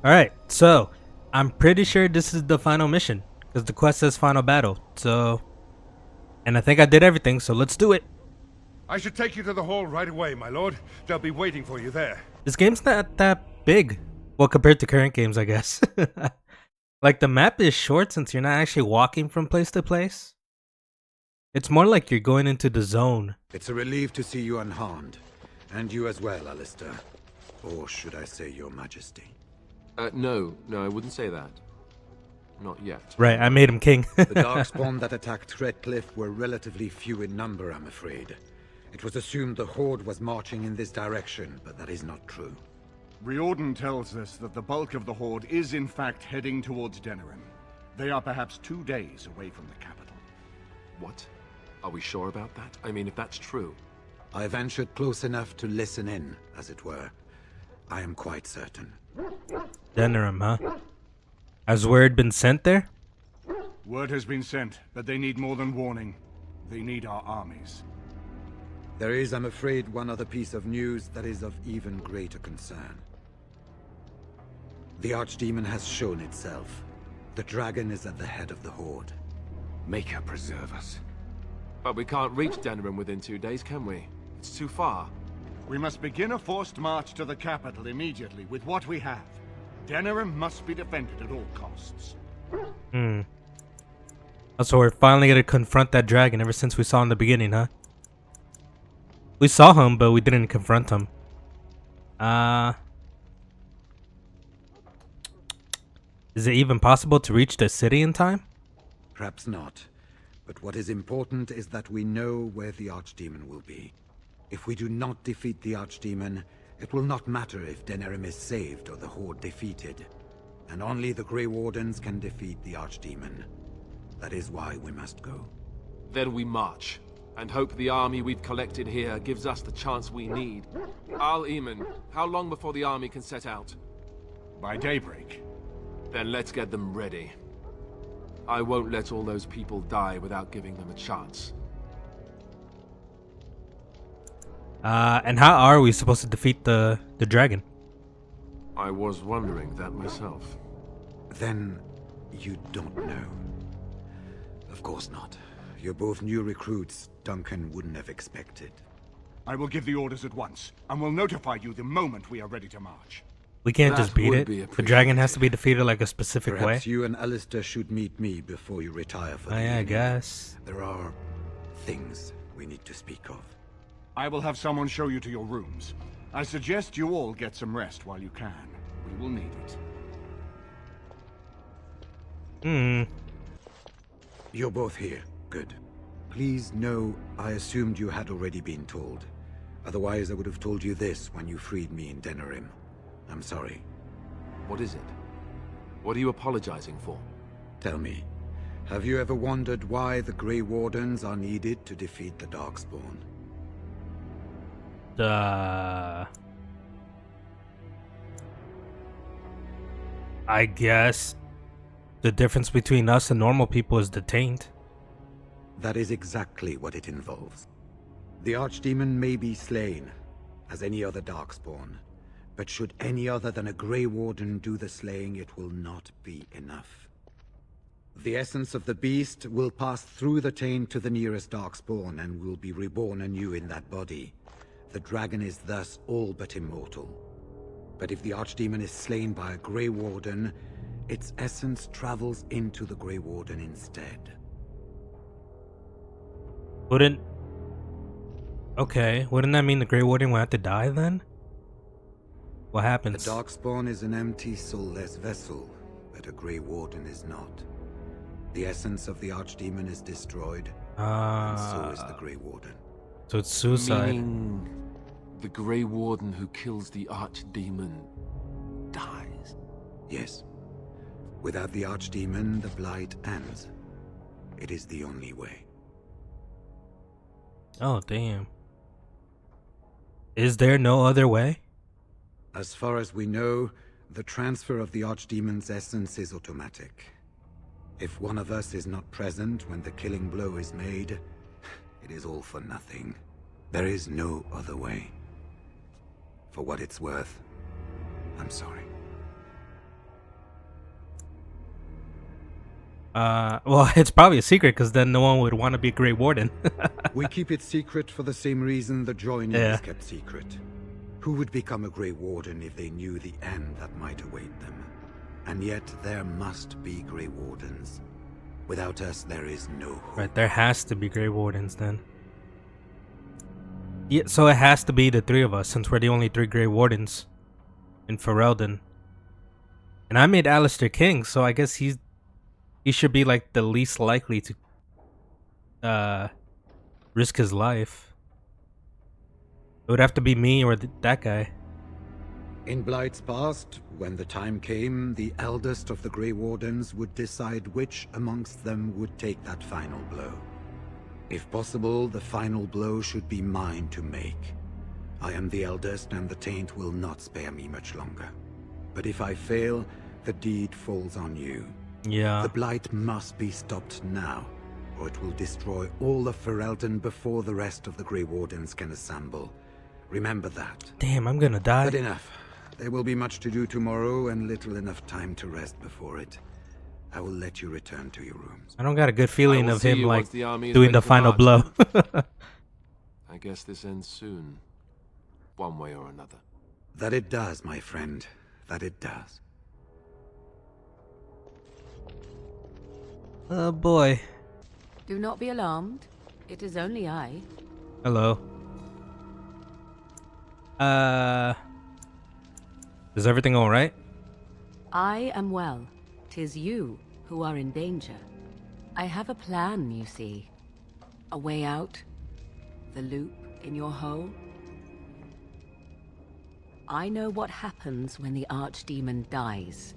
Alright, so I'm pretty sure this is the final mission because the quest says final battle. So, and I think I did everything, so let's do it. I should take you to the hall right away, my lord. They'll be waiting for you there. This game's not that big. Well, compared to current games, I guess. Like, the map is short since you're not actually walking from place to place. It's more like you're going into the zone. It's a relief to see you unharmed. And you as well, Alistair. Or should I say your majesty? No, I wouldn't say that. Not yet. Right, I made him king. The Darkspawn that attacked Redcliffe were relatively few in number, I'm afraid. It was assumed the Horde was marching in this direction, but that is not true. Riordan tells us that the bulk of the Horde is in fact heading towards Denerim. They are perhaps 2 days away from the capital. What? Are we sure about that? I mean, if that's true. I ventured close enough to listen in, as it were. I am quite certain. Denerim, huh? Has word been sent there? Word has been sent, but they need more than warning. They need our armies. There is, I'm afraid, one other piece of news that is of even greater concern. The Archdemon has shown itself. The dragon is at the head of the Horde. Make her preserve us. But we can't reach Denerim within 2 days, can we? It's too far. We must begin a forced march to the capital immediately with what we have. Denerim must be defended at all costs. So we're finally gonna confront that dragon ever since we saw in the beginning, huh? We saw him, but we didn't confront him. Is it even possible to reach the city in time? Perhaps not. But what is important is that we know where the Archdemon will be. If we do not defeat the Archdemon, it will not matter if Denerim is saved or the Horde defeated. And only the Grey Wardens can defeat the Archdemon. That is why we must go. Then we march, and hope the army we've collected here gives us the chance we need. Al-Eamon, how long before the army can set out? By daybreak. Then let's get them ready. I won't let all those people die without giving them a chance. And how are we supposed to defeat the dragon? I was wondering that myself. Then you don't know. Of course not. You're both new recruits Duncan wouldn't have expected. I will give the orders at once, and will notify you the moment we are ready to march. We can't That just beat would be it. The dragon has to be defeated like a specific Perhaps way. you and Alistair should meet me before you retire for the Yeah, I evening. guess. There are things we need to speak of. I will have someone show you to your rooms. I suggest you all get some rest while you can. We will need it. You're both here. Good. Please know I assumed you had already been told. Otherwise, I would have told you this when you freed me in Denerim. I'm sorry. What is it? What are you apologizing for? Tell me, have you ever wondered why the Grey Wardens are needed to defeat the Darkspawn? I guess the difference between us and normal people is the taint. That is exactly what it involves. The Archdemon may be slain, as any other Darkspawn, but should any other than a Grey Warden do the slaying, it will not be enough. The essence of the beast will pass through the taint to the nearest Darkspawn and will be reborn anew in that body. The dragon is thus all but immortal. But if the Archdemon is slain by a Grey Warden, its essence travels into the Grey Warden instead. Wouldn't that mean the Grey Warden will have to die then? What The happens? Darkspawn is an empty, soulless vessel, but a Grey Warden is not. The essence of the Archdemon is destroyed, and so is the Grey Warden. So it's suicide. Meaning the Grey Warden who kills the Archdemon dies? Yes. Without the Archdemon, the Blight ends. It is the only way. Oh, damn. Is there no other way? As far as we know, the transfer of the Archdemon's essence is automatic. If one of us is not present when the killing blow is made, it is all for nothing. There is no other way. For what it's worth, I'm sorry. Well, it's probably a secret because then no one would want to be a Grey Warden. We keep it secret for the same reason the joining Yeah. is kept secret. Who would become a Grey Warden if they knew the end that might await them? And yet there must be Grey Wardens. Without us, there is no hope. Right, there has to be Grey Wardens then. Yeah, so it has to be the three of us since we're the only 3 Grey Wardens in Ferelden. And I made Alistair king, so I guess he should be like the least likely to risk his life. It would have to be me or that guy. In Blight's past, when the time came, the eldest of the Grey Wardens would decide which amongst them would take that final blow. If possible, the final blow should be mine to make. I am the eldest, and the taint will not spare me much longer. But if I fail, the deed falls on you. Yeah. The Blight must be stopped now, or it will destroy all of Ferelden before the rest of the Grey Wardens can assemble. Remember that. Damn, I'm gonna die. But enough. There will be much to do tomorrow, and little enough time to rest before it. I will let you return to your rooms. I don't got a good feeling will of see him you like once the army is doing ready the to final march. blow. I guess this ends soon. One way or another. That it does, my friend. That it does. Oh boy. Do not be alarmed. It is only I. Hello. Is everything alright? I am well. 'Tis you who are in danger. I have a plan, you see. A way out. The loop in your hole. I know what happens when the Archdemon dies.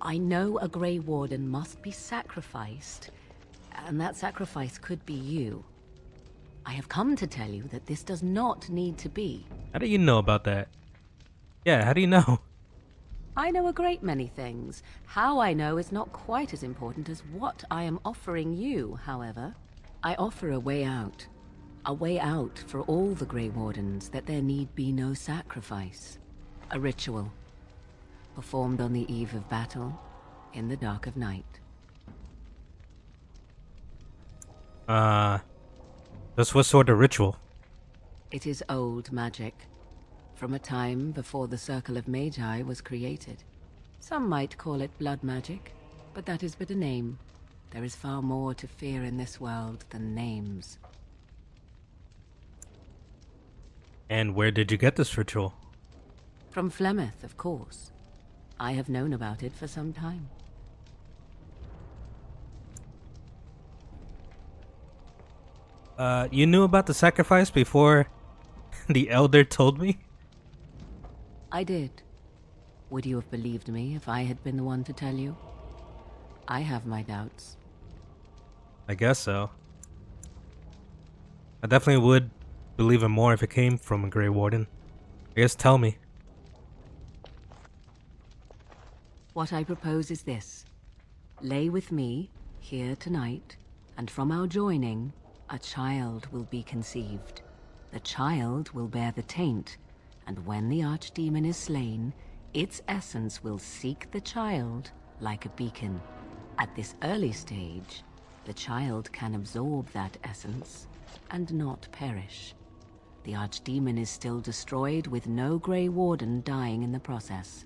I know a Grey Warden must be sacrificed, and that sacrifice could be you. I have come to tell you that this does not need to be. How do you know about that? Yeah, how do you know? I know a great many things. How I know is not quite as important as what I am offering you, however. I offer a way out. A way out for all the Grey Wardens, that there need be no sacrifice. A ritual. Performed on the eve of battle, in the dark of night. That's what sort of ritual? It is old magic. From a time before the Circle of Magi was created. Some might call it blood magic, but that is but a name. There is far more to fear in this world than names. And where did you get this ritual? From Flemeth, of course. I have known about it for some time. You knew about the sacrifice before the Elder told me? I did. Would you have believed me if I had been the one to tell you? I have my doubts. I guess so. I definitely would believe him more if it came from a Grey Warden. I guess tell me. What I propose is this. Lay with me, here tonight, and from our joining, a child will be conceived. The child will bear the taint, and when the Archdemon is slain, its essence will seek the child like a beacon. At this early stage, the child can absorb that essence and not perish. The Archdemon is still destroyed with no Grey Warden dying in the process.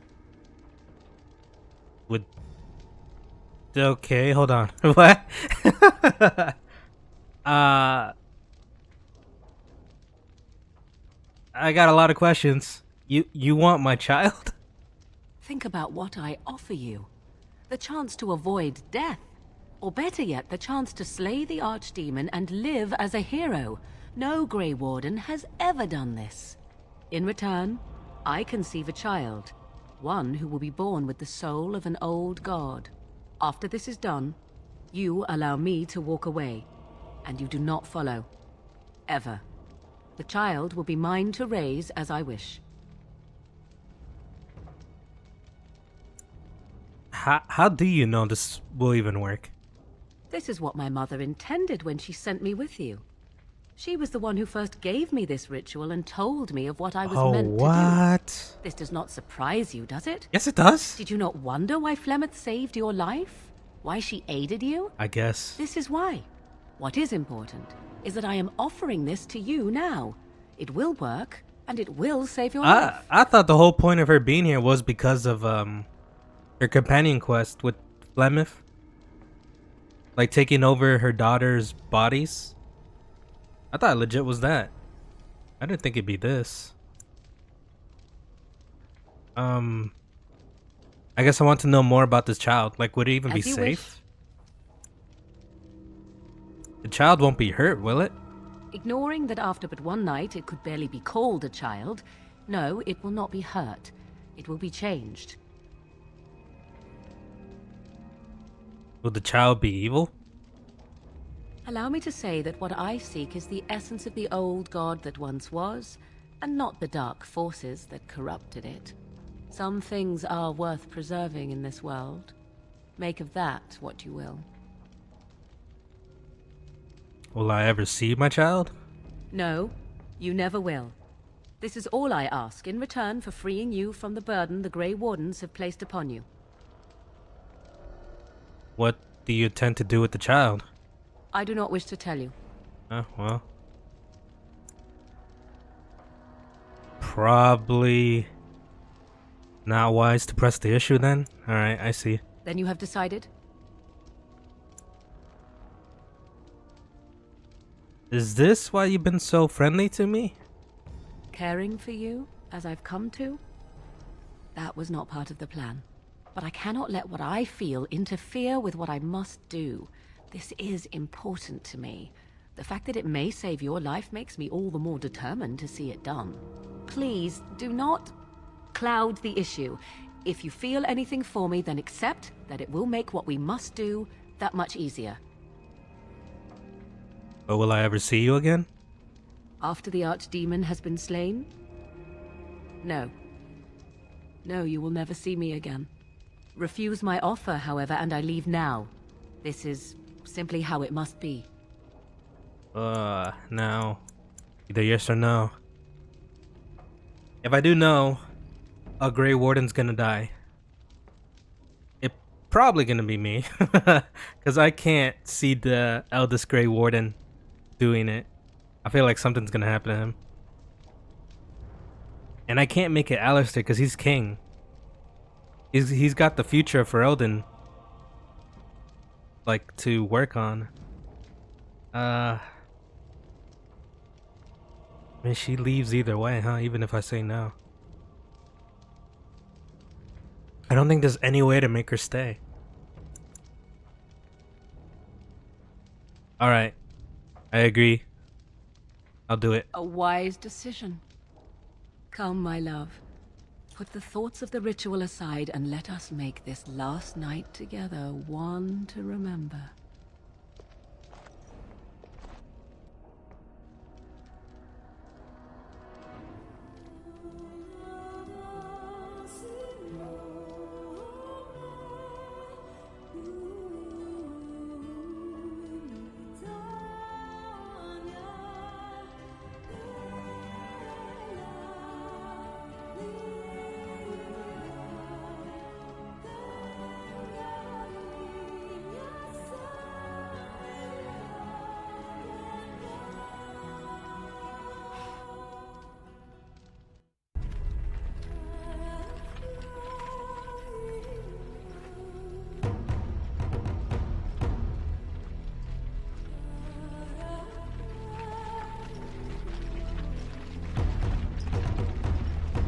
Would... Okay, hold on. What? I got a lot of questions. You want my child? Think about what I offer you. The chance to avoid death. Or better yet, the chance to slay the Archdemon and live as a hero. No Grey Warden has ever done this. In return, I conceive a child. One who will be born with the soul of an old god. After this is done, you allow me to walk away. And you do not follow. Ever. The child will be mine to raise as I wish. How do you know this will even work? This is what my mother intended when she sent me with you. She was the one who first gave me this ritual and told me of what I was meant to do. What? This does not surprise you, does it? Yes, it does. Did you not wonder why Flemeth saved your life? Why she aided you? I guess. This is why. What is important is that I am offering this to you now. It will work, and it will save your life. I thought the whole point of her being here was because of her companion quest with Flemeth. Like taking over her daughter's bodies. I thought it legit was that. I didn't think it'd be this. I guess I want to know more about this child. Like, would it even be As you safe? The child won't be hurt, will it? Ignoring that after but one night it could barely be called a child, no, it will not be hurt. It will be changed. Will the child be evil? Allow me to say that what I seek is the essence of the old god that once was, and not the dark forces that corrupted it. Some things are worth preserving in this world. Make of that what you will. Will I ever see my child? No, you never will. This is all I ask in return for freeing you from the burden the Grey Wardens have placed upon you. What do you intend to do with the child? I do not wish to tell you. Oh, well. Probably not wise to press the issue then. Alright, I see. Then you have decided? Is this why you've been so friendly to me? Caring for you, as I've come to? That was not part of the plan. But I cannot let what I feel interfere with what I must do. This is important to me. The fact that it may save your life makes me all the more determined to see it done. Please, do not cloud the issue. If you feel anything for me, then accept that it will make what we must do that much easier. But will I ever see you again? After the archdemon has been slain? No. No, you will never see me again. Refuse my offer, however, and I leave now. This is simply how it must be. Now. Either yes or no. If I do no, a Grey Warden's gonna die. It's probably gonna be me. Because I can't see the eldest Grey Warden doing it. I feel like something's gonna happen to him. And I can't make it Alistair because he's king. He's got the future for Elden, like, to work on. I mean, she leaves either way, huh? Even if I say no. I don't think there's any way to make her stay. Alright. I agree. I'll do it. A wise decision. Come, my love. Put the thoughts of the ritual aside and let us make this last night together one to remember.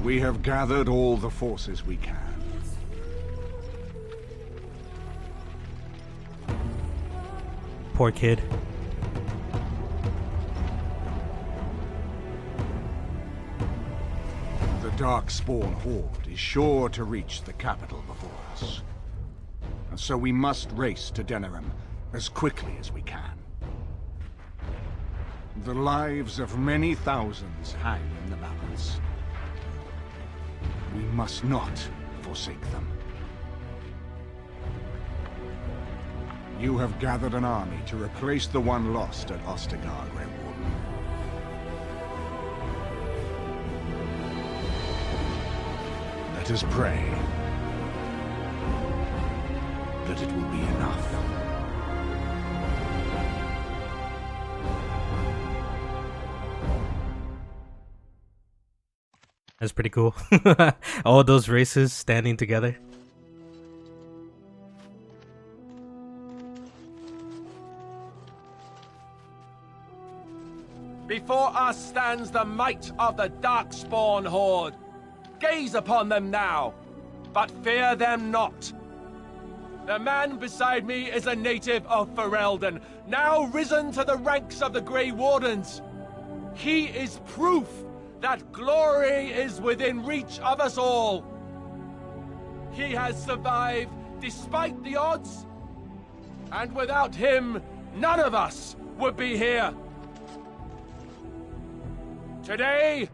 We have gathered all the forces we can. Poor kid. The Darkspawn Horde is sure to reach the capital before us. And so we must race to Denerim as quickly as we can. The lives of many thousands hang in the balance. We must not forsake them. You have gathered an army to replace the one lost at Ostagar, Grey Warden. Let us pray. that it will be enough. That's pretty cool. All those races standing together. Before us stands the might of the Darkspawn Horde. Gaze upon them now, but fear them not. The man beside me is a native of Ferelden, now risen to the ranks of the Grey Wardens. He is proof that glory is within reach of us all. He has survived despite the odds, and without him, none of us would be here. Today,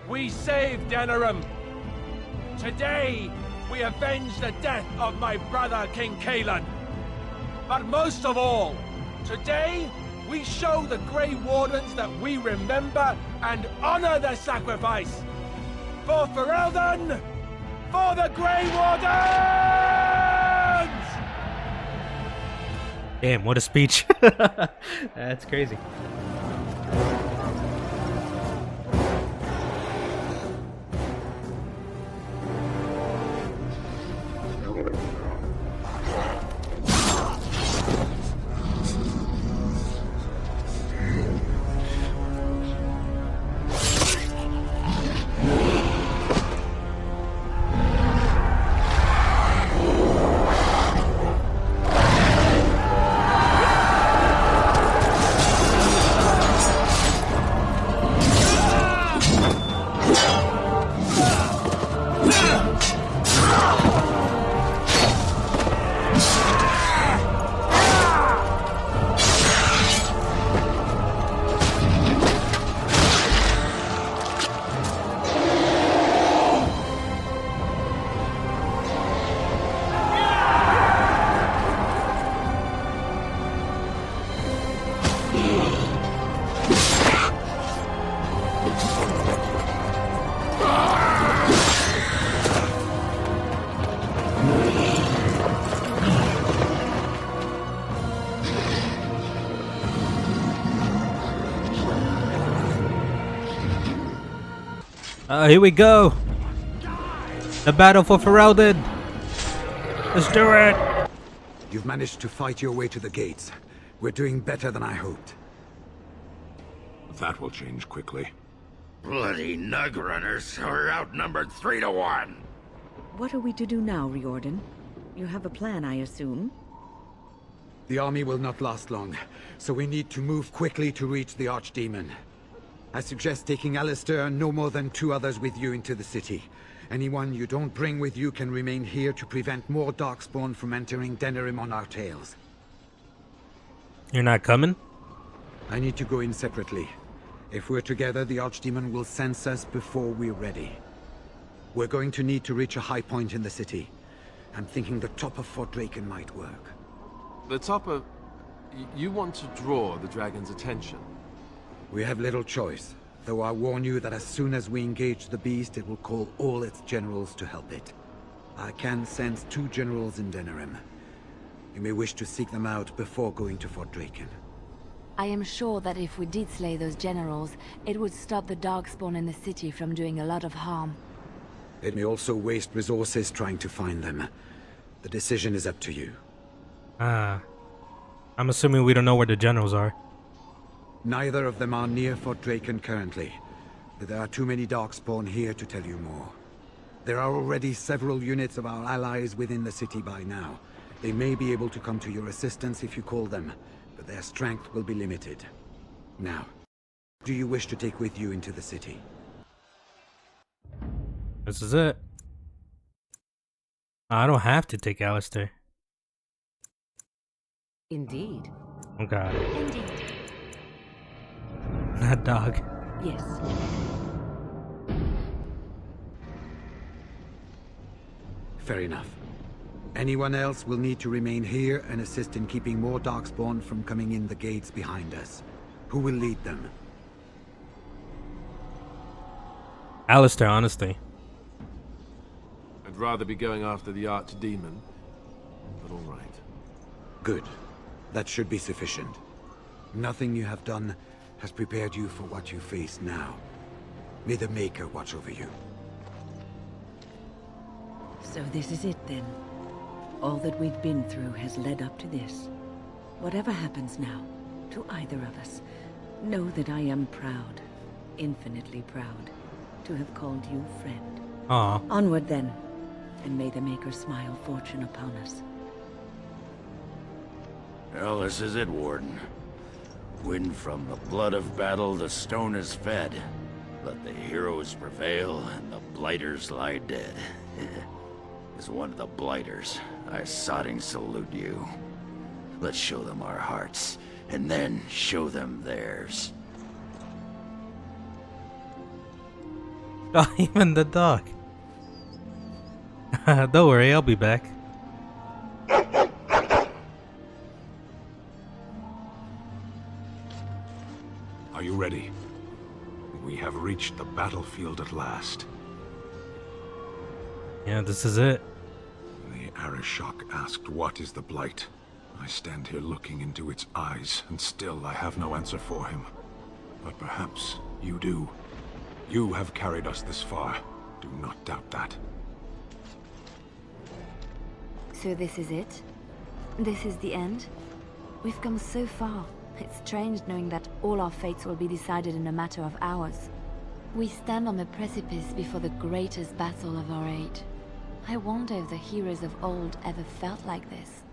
we save Denerim. Today, we avenge the death of my brother, King Kaelan. But most of all, today, we show the Grey Wardens that we remember and honor their sacrifice. For Ferelden, for the Grey Wardens! Damn, what a speech. That's crazy. Here we go. The battle for Ferelden. Let's do it. You've managed to fight your way to the gates. We're doing better than I hoped. That will change quickly. Bloody nug runners are outnumbered 3 to 1. What are we to do now, Riordan? You have a plan, I assume? The army will not last long, so we need to move quickly to reach the Archdemon. I suggest taking Alistair and no more than 2 others with you into the city. Anyone you don't bring with you can remain here to prevent more Darkspawn from entering Denerim on our tails. You're not coming? I need to go in separately. If we're together, the Archdemon will sense us before we're ready. We're going to need to reach a high point in the city. I'm thinking the top of Fort Draken might work. The top of... You want to draw the dragon's attention? We have little choice, though I warn you that as soon as we engage the beast, it will call all its generals to help it. I can sense 2 generals in Denerim. You may wish to seek them out before going to Fort Draken. I am sure that if we did slay those generals, it would stop the Darkspawn in the city from doing a lot of harm. It may also waste resources trying to find them. The decision is up to you. I'm assuming we don't know where the generals are. Neither of them are near Fort Draken currently, but there are too many Darkspawn here to tell you more. There are already several units of our allies within the city by now. They may be able to come to your assistance if you call them, but their strength will be limited. Now, do you wish to take with you into the city? This is it. I don't have to take Alistair. Indeed. Oh god. Indeed. That dog. Yes. Fair enough. Anyone else will need to remain here and assist in keeping more Darkspawn from coming in the gates behind us. Who will lead them? Alistair, honestly. I'd rather be going after the Archdemon. but all right. Good. That should be sufficient. Nothing you have done has prepared you for what you face now. May the Maker watch over you. So this is it then. All that we've been through has led up to this. Whatever happens now, to either of us, know that I am proud, infinitely proud, to have called you friend. Aw. Onward then, and may the Maker smile fortune upon us. Well, this is it, Warden. When from the blood of battle the stone is fed, let the heroes prevail and the blighters lie dead. As one of the blighters, I sodding salute you. Let's show them our hearts, and then show them theirs. Oh, even the dog. Don't worry, I'll be back. Are you ready? We have reached the battlefield at last. Yeah, this is it. The Arishok asked, "What is the Blight?" I stand here looking into its eyes, and still I have no answer for him. But perhaps you do. You have carried us this far. Do not doubt that. So this is it? This is the end? We've come so far. It's strange knowing that all our fates will be decided in a matter of hours. We stand on the precipice before the greatest battle of our age. I wonder if the heroes of old ever felt like this.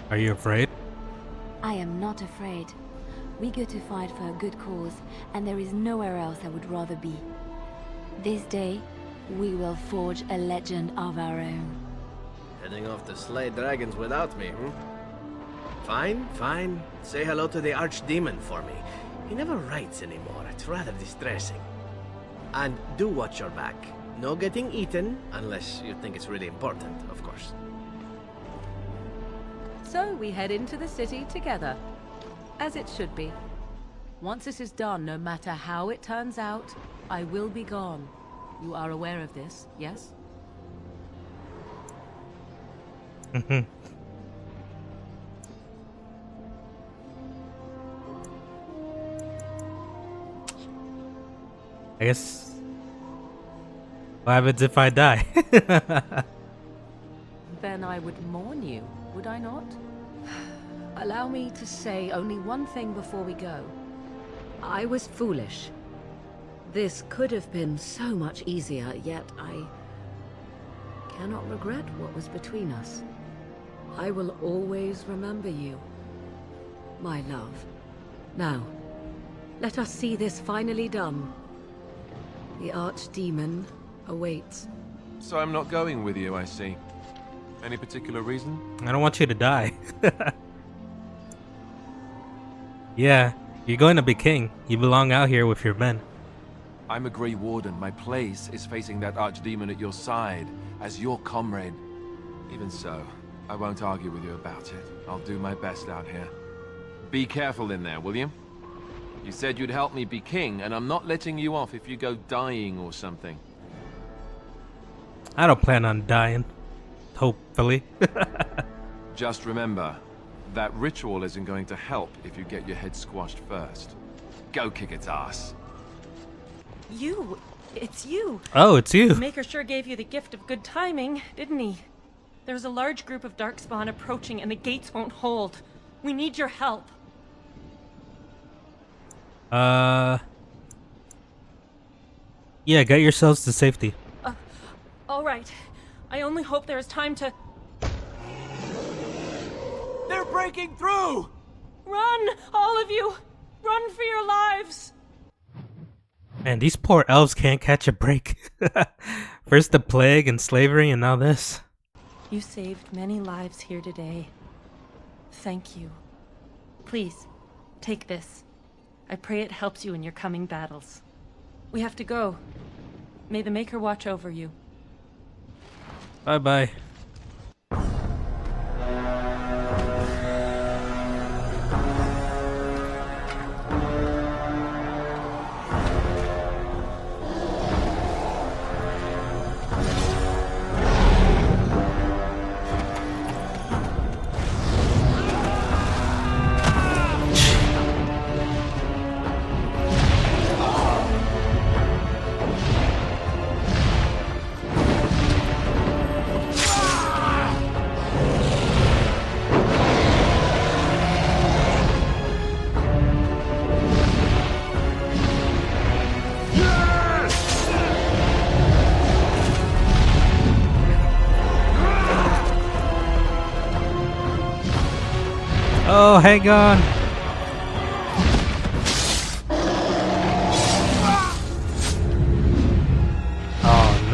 Are you afraid? I am not afraid. We go to fight for a good cause, and there is nowhere else I would rather be. This day, we will forge a legend of our own. Heading off to slay dragons without me, Fine, fine. Say hello to the Archdemon for me. He never writes anymore. It's rather distressing. And do watch your back. No getting eaten, unless you think it's really important, of course. So we head into the city together, as it should be. Once this is done, no matter how it turns out, I will be gone. You are aware of this, yes? I guess. What happens if I die? Then I would mourn you, would I not? Allow me to say only one thing before we go. I was foolish. This could have been so much easier, yet I cannot regret what was between us. I will always remember you, my love. Now, let us see this finally done. The Archdemon awaits. So I'm not going with you, I see. Any particular reason? I don't want you to die. Yeah, you're going to be king. You belong out here with your men. I'm a Grey Warden. My place is facing that Archdemon at your side, as your comrade. Even so, I won't argue with you about it. I'll do my best out here. Be careful in there, will you? You said you'd help me be king, and I'm not letting you off if you go dying or something. I don't plan on dying. Hopefully. Just remember, that ritual isn't going to help if you get your head squashed first. Go kick its ass. You! It's you! Oh, it's you. The Maker sure gave you the gift of good timing, didn't he? There's a large group of Darkspawn approaching and the gates won't hold. We need your help. Yeah, get yourselves to safety. Alright. I only hope there is time to... They're breaking through! Run! All of you! Run for your lives! Man, these poor elves can't catch a break. First the plague and slavery, and now this. You saved many lives here today. Thank you. Please, take this. I pray it helps you in your coming battles. We have to go. May the Maker watch over you. Bye-bye. Oh, hang on. Oh,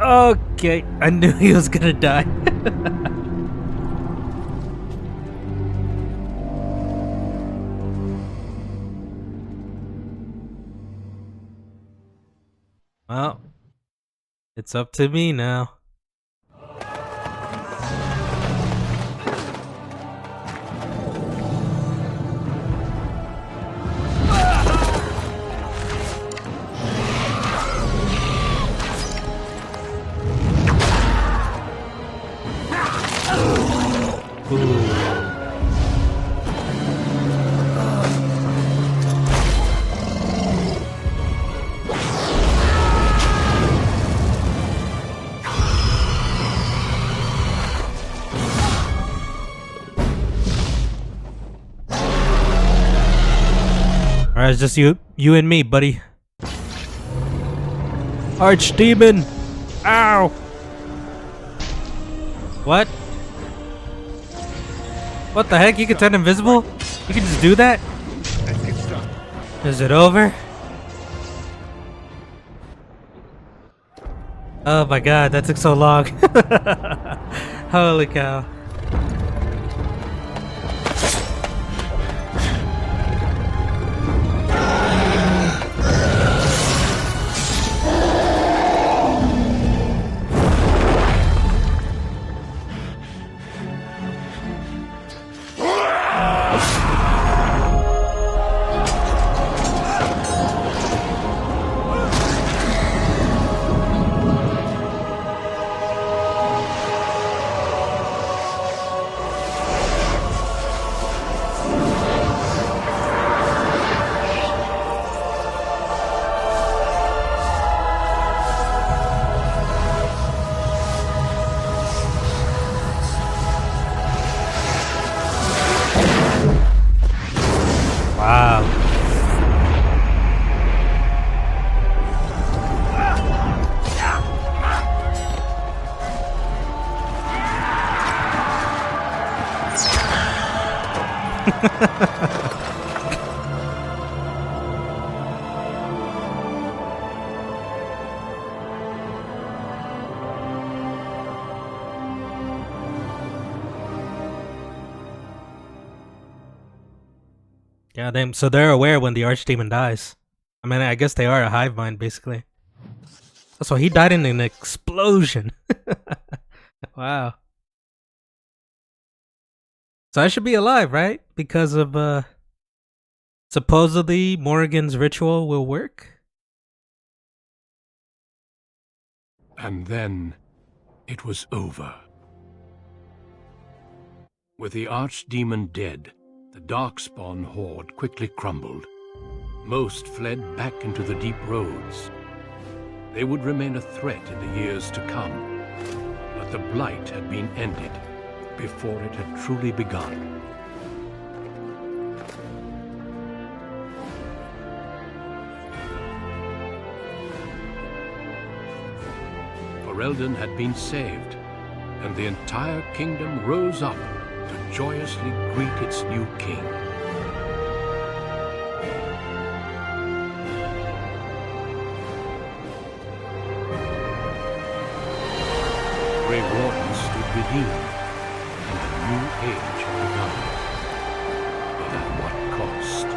no. Okay, I knew he was gonna die. Well, it's up to me now. Alright, it's just you and me, buddy. Archdemon! Ow! What? What the heck? You can turn invisible? You can just do that? Is it over? Oh my god, that took so long. Holy cow. Wow. Yeah, so they're aware when the Archdemon dies. I mean, I guess they are a hive mind, basically. So he died in an explosion. Wow. So I should be alive, right? Because of, supposedly Morrigan's ritual will work? And then it was over. With the Archdemon dead, the Darkspawn horde quickly crumbled. Most fled back into the deep roads. They would remain a threat in the years to come, but the Blight had been ended before it had truly begun. Ferelden had been saved, and the entire kingdom rose up to joyously greet its new king. Grey Warden stood redeemed, and a new age had begun. But at what cost?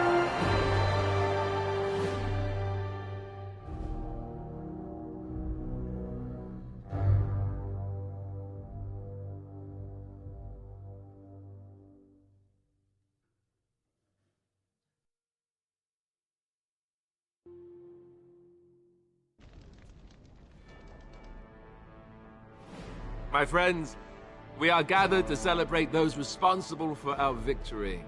My friends, we are gathered to celebrate those responsible for our victory.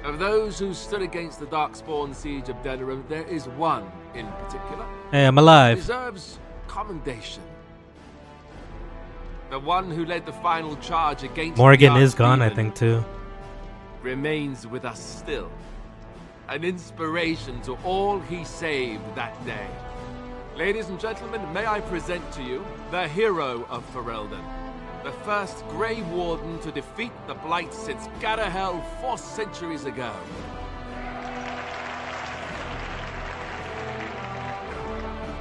Of those who stood against the Darkspawn siege of Denerim, there is one in particular. Hey, I'm alive. Who deserves commendation. The one who led the final charge against Morgan the is gone, I Archdemon think, too. remains with us still. An inspiration to all he saved that day. Ladies and gentlemen, may I present to you the hero of Ferelden, the first Grey Warden to defeat the Blight since Garahel 4 centuries ago.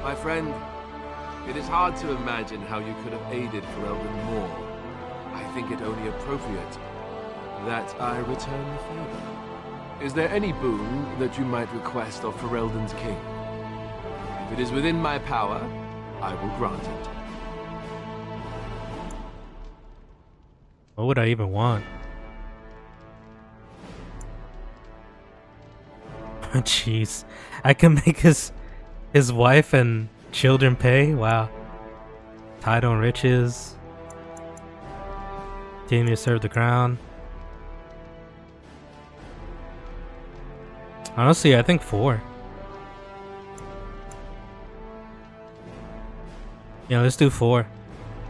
My friend, it is hard to imagine how you could have aided Ferelden more. I think it only appropriate that I return the favor. Is there any boon that you might request of Ferelden's king? If it is within my power, I will grant it. What would I even want? Jeez. I can make his wife and children pay? Wow. Title and riches. Continue to serve the crown. Honestly, I think 4. Yeah, let's do 4.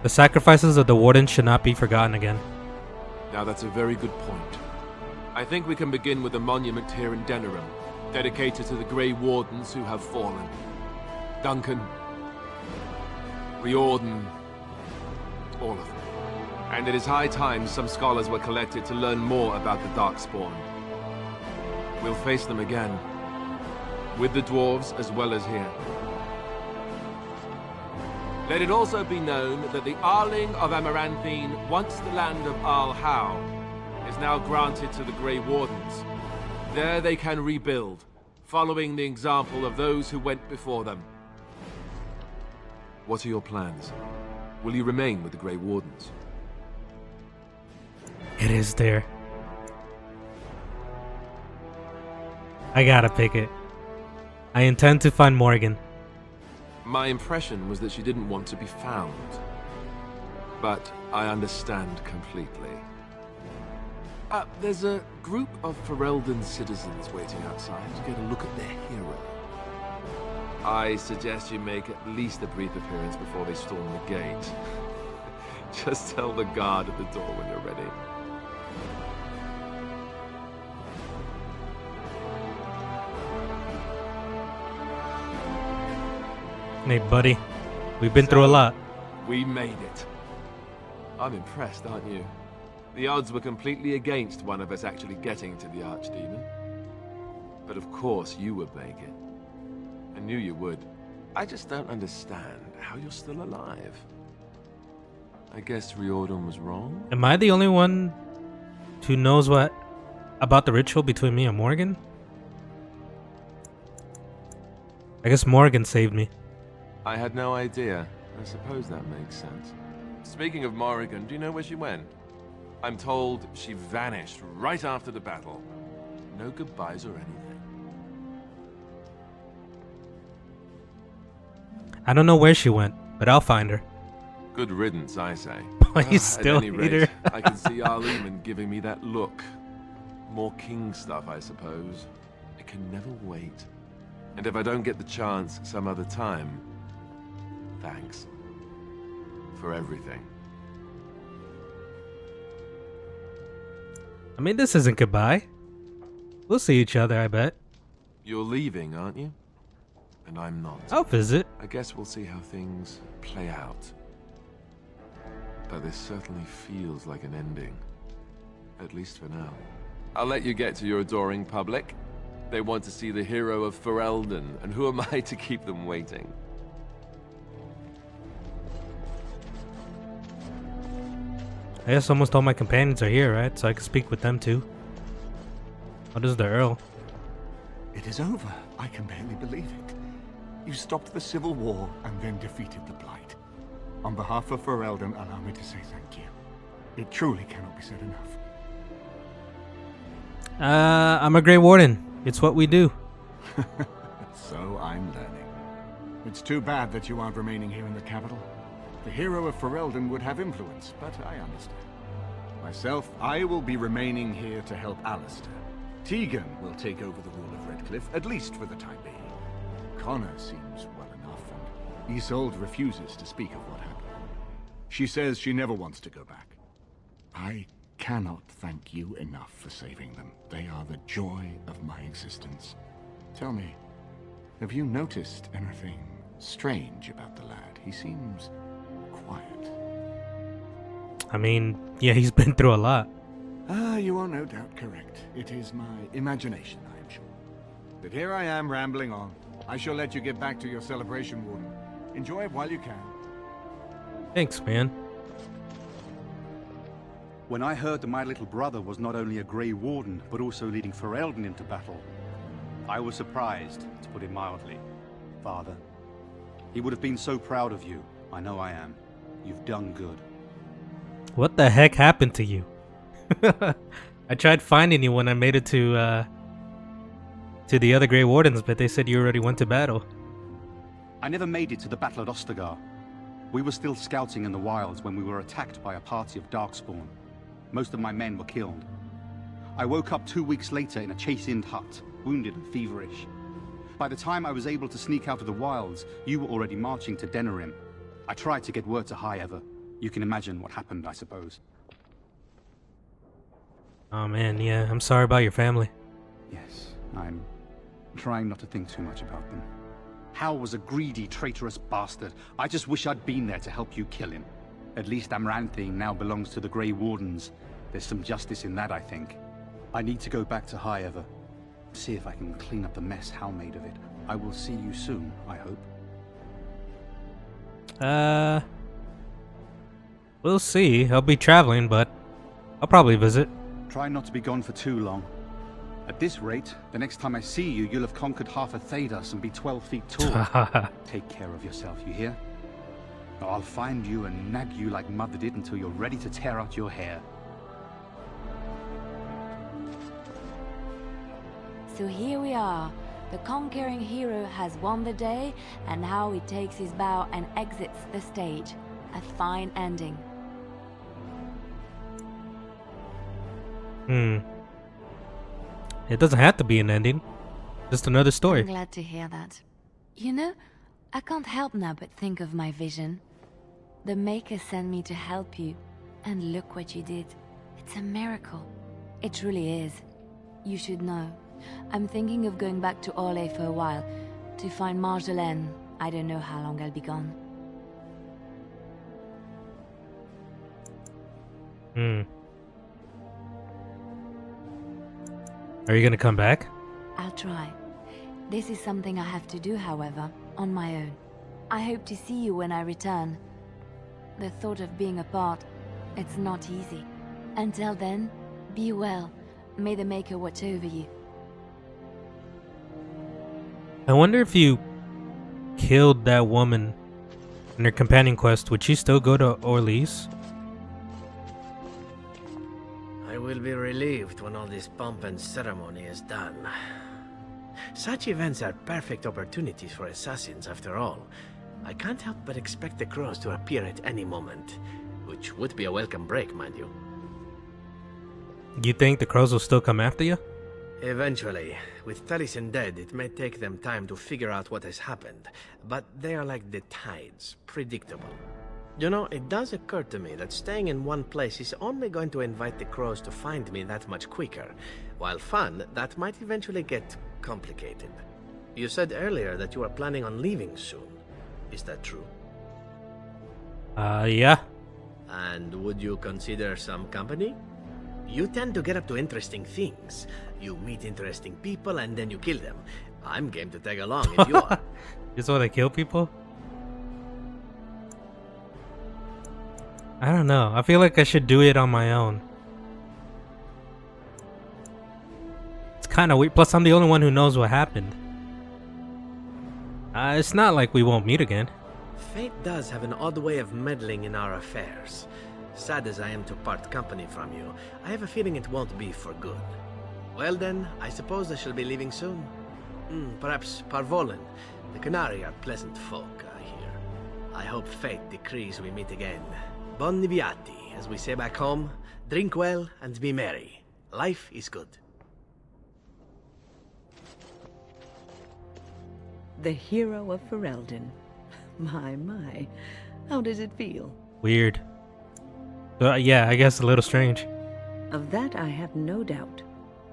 The sacrifices of the Warden should not be forgotten again. Now that's a very good point. I think we can begin with a monument here in Denerim, dedicated to the Grey Wardens who have fallen. Duncan, Riordan, all of them. And it is high time some scholars were collected to learn more about the Darkspawn. We'll face them again, with the dwarves as well as here. Let it also be known that the Arling of Amaranthine, once the land of Arl Howe, is now granted to the Grey Wardens. There they can rebuild, following the example of those who went before them. What are your plans? Will you remain with the Grey Wardens? It is there. I gotta pick it. I intend to find Morgan. My impression was that she didn't want to be found. But I understand completely. There's a group of Ferelden citizens waiting outside to get a look at their hero. I suggest you make at least a brief appearance before they storm the gate. Just tell the guard at the door when you're ready. Hey, buddy. We've been through a lot. We made it. I'm impressed, aren't you? The odds were completely against one of us actually getting to the Archdemon. But of course you would make it. I knew you would. I just don't understand how you're still alive. I guess Riordan was wrong? Am I the only one who knows what about the ritual between me and Morgan? I guess Morgan saved me. I had no idea. I suppose that makes sense. Speaking of Morrigan, do you know where she went? I'm told she vanished right after the battle. No goodbyes or anything. I don't know where she went, but I'll find her. Good riddance, I say. You still At any hate her. rate, I can see Arleman giving me that look. More king stuff, I suppose. It can never wait. And if I don't get the chance some other time, thanks. For everything. I mean, this isn't goodbye. We'll see each other, I bet. You're leaving, aren't you? And I'm not. I'll visit. I guess we'll see how things play out. But this certainly feels like an ending. At least for now. I'll let you get to your adoring public. They want to see the hero of Ferelden, and who am I to keep them waiting? I guess almost all my companions are here, right? So I can speak with them too. What is the Earl? It is over. I can barely believe it. You stopped the Civil War and then defeated the Blight. On behalf of Ferelden, allow me to say thank you. It truly cannot be said enough. I'm a Grey Warden. It's what we do. So I'm learning. It's too bad that you aren't remaining here in the capital. The hero of Ferelden would have influence, but I understand. Myself, I will be remaining here to help Alistair. Tegan will take over the rule of Redcliffe, at least for the time being. Connor seems well enough, and Isolde refuses to speak of what happened. She says she never wants to go back. I cannot thank you enough for saving them. They are the joy of my existence. Tell me, have you noticed anything strange about the lad. He seems quiet. I mean, yeah, he's been through a lot. Ah, you are no doubt correct. It is my imagination, I am sure. But here I am rambling on. I shall let you get back to your celebration, Warden. Enjoy it while you can. Thanks, man. When I heard that my little brother was not only a Grey Warden, but also leading Ferelden into battle, I was surprised, to put it mildly. Father, he would have been so proud of you. I know I am. You've done good. What the heck happened to you? I tried finding you when I made it to the other Grey Wardens, but they said you already went to battle. I never made it to the battle at Ostagar. We were still scouting in the wilds when we were attacked by a party of Darkspawn. Most of my men were killed. I woke up 2 weeks later in a chastened hut, wounded and feverish. By the time I was able to sneak out of the wilds, you were already marching to Denerim. I tried to get word to High Ever. You can imagine what happened, I suppose. Oh man, yeah, I'm sorry about your family. Yes, I'm trying not to think too much about them. Hal was a greedy, traitorous bastard. I just wish I'd been there to help you kill him. At least Amranthine now belongs to the Grey Wardens. There's some justice in that, I think. I need to go back to High Ever. See if I can clean up the mess Hal made of it. I will see you soon, I hope. We'll see. I'll be traveling, but I'll probably visit. Try not to be gone for too long. At this rate, the next time I see you, you'll have conquered half of Thedas and be 12 feet tall. Take care of yourself, you hear? Or I'll find you and nag you like Mother did until you're ready to tear out your hair. So here we are. The conquering hero has won the day, and now he takes his bow and exits the stage. A fine ending. It doesn't have to be an ending. Just another story. I'm glad to hear that. You know, I can't help now but think of my vision. The Maker sent me to help you, and look what you did. It's a miracle. It truly is. You should know. I'm thinking of going back to Orlais for a while, to find Marjolaine. I don't know how long I'll be gone. Are you gonna come back? I'll try. This is something I have to do, however, on my own. I hope to see you when I return. The thought of being apart, it's not easy. Until then, be well. May the Maker watch over you. I wonder if you killed that woman in her companion quest, would she still go to Orlais? I will be relieved when all this pomp and ceremony is done. Such events are perfect opportunities for assassins, after all. I can't help but expect the crows to appear at any moment, which would be a welcome break, mind you. You think the crows will still come after you? Eventually. With Taliesin dead, it may take them time to figure out what has happened, but they are like the tides, predictable. You know, it does occur to me that staying in one place is only going to invite the crows to find me that much quicker. While fun, that might eventually get complicated. You said earlier that you are planning on leaving soon. Is that true? Yeah. And would you consider some company? You tend to get up to interesting things. You meet interesting people and then you kill them. I'm game to tag along if you are. Just want to kill people? I don't know. I feel like I should do it on my own. It's kind of weird. Plus, I'm the only one who knows what happened. It's not like we won't meet again. Fate does have an odd way of meddling in our affairs. Sad as I am to part company from you, I have a feeling it won't be for good. Well then, I suppose I shall be leaving soon. Perhaps Parvolan. The Canary are pleasant folk, I hear. I hope fate decrees we meet again. Bon niviati, as we say back home. Drink well and be merry. Life is good. The hero of Ferelden. My. How does it feel? Weird. Yeah, I guess a little strange. Of that I have no doubt.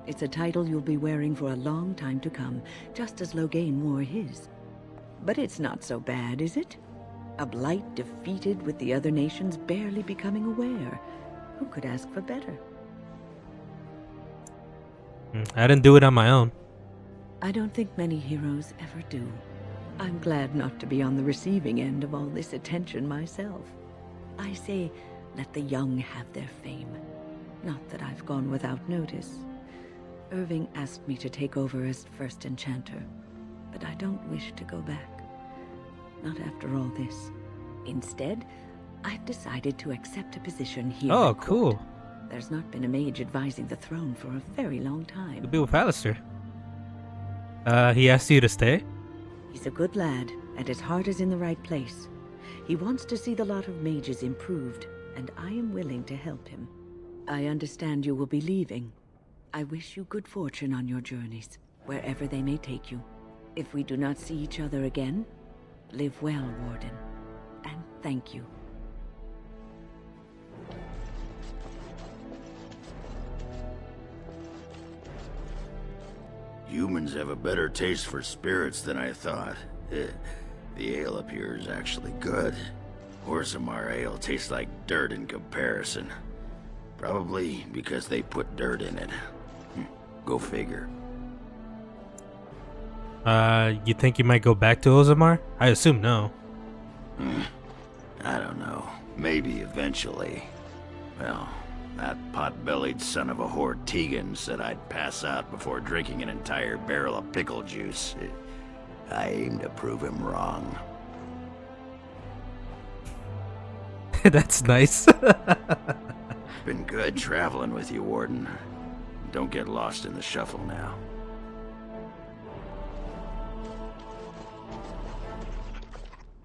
It's a title you'll be wearing for a long time to come, just as Loghain wore his. But it's not so bad, is it? A blight defeated with the other nations barely becoming aware. Who could ask for better? I didn't do it on my own. I don't think many heroes ever do. I'm glad not to be on the receiving end of all this attention myself. I say, let the young have their fame. Not that I've gone without notice. Irving asked me to take over as first enchanter, but I don't wish to go back. Not after all this. Instead, I've decided to accept a position here. Oh, at court. cool. There's not been a mage advising the throne for a very long time. Could be with Alistair. He asked you to stay? He's a good lad, and his heart is in the right place. He wants to see the lot of mages improved, and I am willing to help him. I understand you will be leaving. I wish you good fortune on your journeys, wherever they may take you. If we do not see each other again, live well, Warden, and thank you. Humans have a better taste for spirits than I thought. The ale up here is actually good. Orzammar ale tastes like dirt in comparison. Probably because they put dirt in it. Go figure. You think you might go back to Orzammar? I assume no. I don't know. Maybe eventually. Well, that pot-bellied son of a whore Tegan said I'd pass out before drinking an entire barrel of pickle juice. I aim to prove him wrong. That's nice. Been good traveling with you, Warden. Don't get lost in the shuffle now.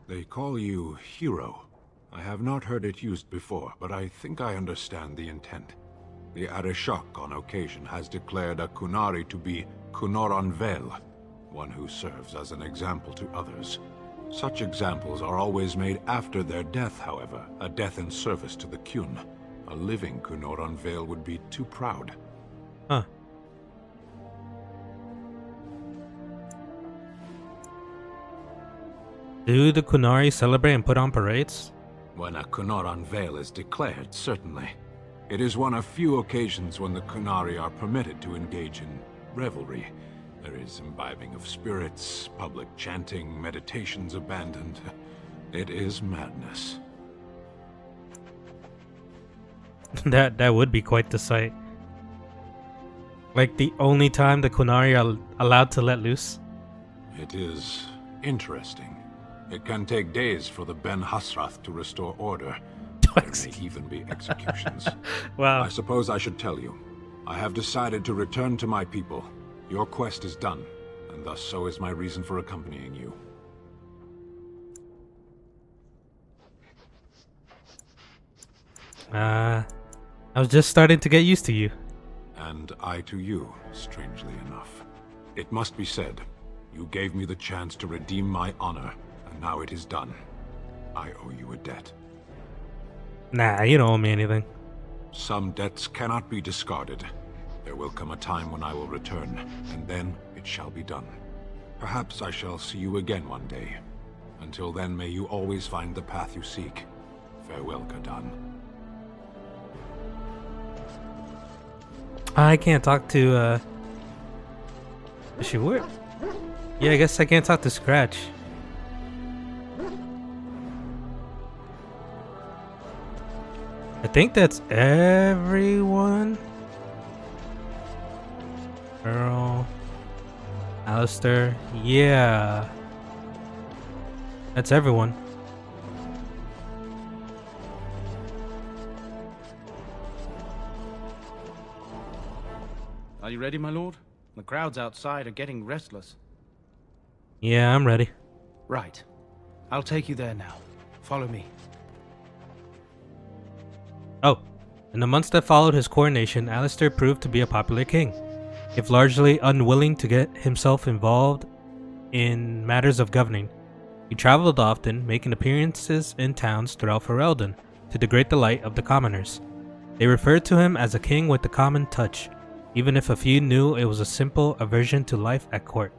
They call you hero. I have not heard it used before, but I think I understand the intent. The Arishok on occasion has declared a Kunari to be Kunoran Vel, one who serves as an example to others. Such examples are always made after their death, however, a death in service to the Kyun. A living Kunoran Vel would be too proud. Huh. Do the Kunari celebrate and put on parades? When a Kunoran Vel is declared, certainly. It is one of few occasions when the Kunari are permitted to engage in revelry. There is imbibing of spirits, public chanting, meditations abandoned. It is madness. That would be quite the sight. Like the only time the Kunari are allowed to let loose. It is interesting. It can take days for the Ben Hasrath to restore order. There may even be executions. Wow. I suppose I should tell you. I have decided to return to my people. Your quest is done, and thus so is my reason for accompanying you. I was just starting to get used to you. And I to you, strangely enough. It must be said, you gave me the chance to redeem my honor, and now it is done. I owe you a debt. Nah, you don't owe me anything. Some debts cannot be discarded. There will come a time when I will return, and then it shall be done. Perhaps I shall see you again one day. Until then, may you always find the path you seek. Farewell, Kadan. I can't talk to, Is she weird? Yeah, I guess I can't talk to Scratch. I think that's everyone. Earl. Alistair. Yeah. That's everyone. Are you ready, my lord? The crowds outside are getting restless. Yeah, I'm ready. Right. I'll take you there now. Follow me. Oh, in the months that followed his coronation, Alistair proved to be a popular king. If largely unwilling to get himself involved in matters of governing, he traveled often, making appearances in towns throughout Ferelden, to the great delight of the commoners. They referred to him as a king with the common touch, even if a few knew it was a simple aversion to life at court.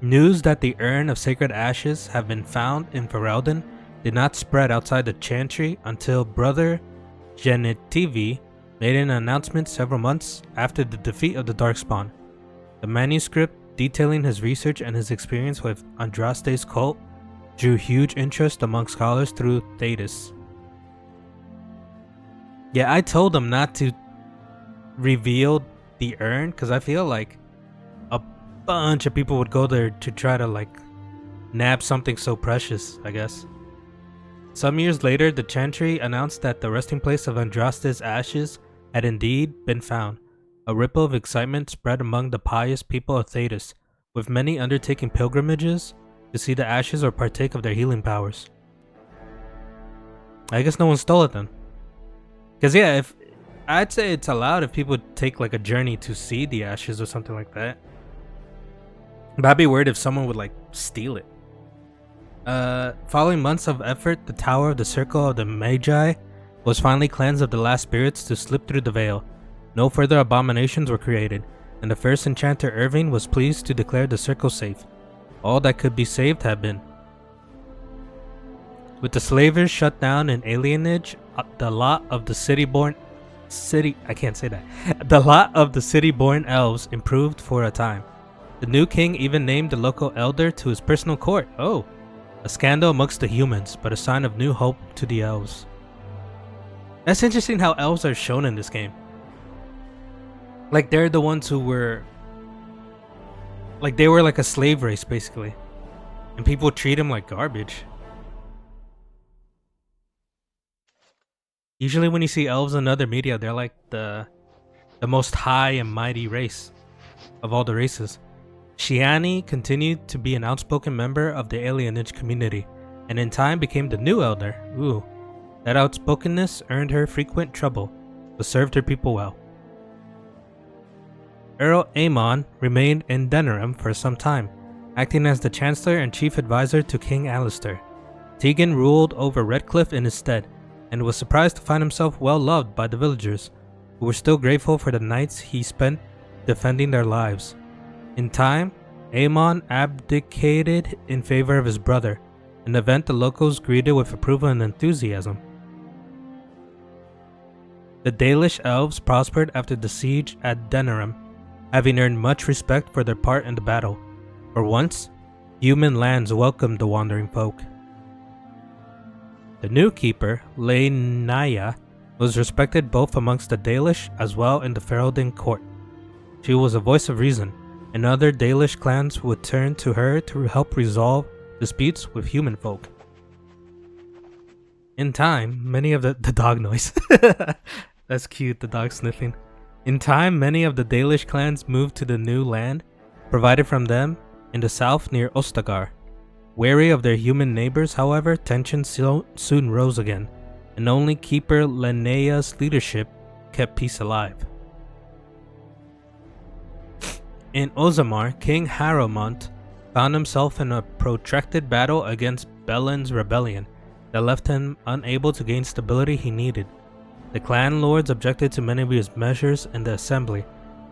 News that the urn of sacred ashes have been found in Ferelden did not spread outside the chantry until Brother Genitivi made an announcement several months after the defeat of the Darkspawn. The manuscript detailing his research and his experience with Andraste's cult drew huge interest among scholars through Thetis. Yeah, I told him not to reveal the urn because I feel like a bunch of people would go there to try to like nab something so precious, I guess. Some years later, the Chantry announced that the resting place of Andraste's ashes had indeed been found. A ripple of excitement spread among the pious people of Thetis, with many undertaking pilgrimages to see the ashes or partake of their healing powers. I guess no one stole it then. Because yeah, if I'd say it's allowed if people take like a journey to see the ashes or something like that. But I'd be worried if someone would like steal it. Following months of effort, the Tower of the Circle of the Magi was finally cleansed of the last spirits to slip through the veil. No further abominations were created, and the first enchanter Irving was pleased to declare the circle safe. All that could be saved had been. With the slavers shut down in alienage, the lot of the city-born elves improved for a time. The new king even named the local elder to his personal court. Oh, a scandal amongst the humans, but a sign of new hope to the elves. That's interesting how elves are shown in this game. Like they're the ones who were like they were like a slave race basically. And people treat them like garbage. Usually when you see elves in other media, they're like the most high and mighty race of all the races. Shiani continued to be an outspoken member of the alienage community, and in time became the new elder. Ooh, that outspokenness earned her frequent trouble, but served her people well. Earl Aemon remained in Denerim for some time, acting as the Chancellor and Chief Advisor to King Alistair. Tegan ruled over Redcliffe in his stead, and was surprised to find himself well loved by the villagers, who were still grateful for the nights he spent defending their lives. In time, Aemon abdicated in favor of his brother, an event the locals greeted with approval and enthusiasm. The Dalish elves prospered after the siege at Denerim, having earned much respect for their part in the battle. For once, human lands welcomed the wandering folk. The new keeper, Laenaya, was respected both amongst the Dalish as well in the Ferelden court. She was a voice of reason, and other Dalish clans would turn to her to help resolve disputes with human folk. In time, many of the dog noise. That's cute, the dog sniffing. In time, many of the Dalish clans moved to the new land provided from them in the south near Ostagar. Wary of their human neighbors, however, tensions soon rose again, and only Keeper Laenaya's leadership kept peace alive. In Ozamar, King Harrowmont found himself in a protracted battle against Belen's rebellion that left him unable to gain stability he needed. The clan lords objected to many of his measures in the assembly,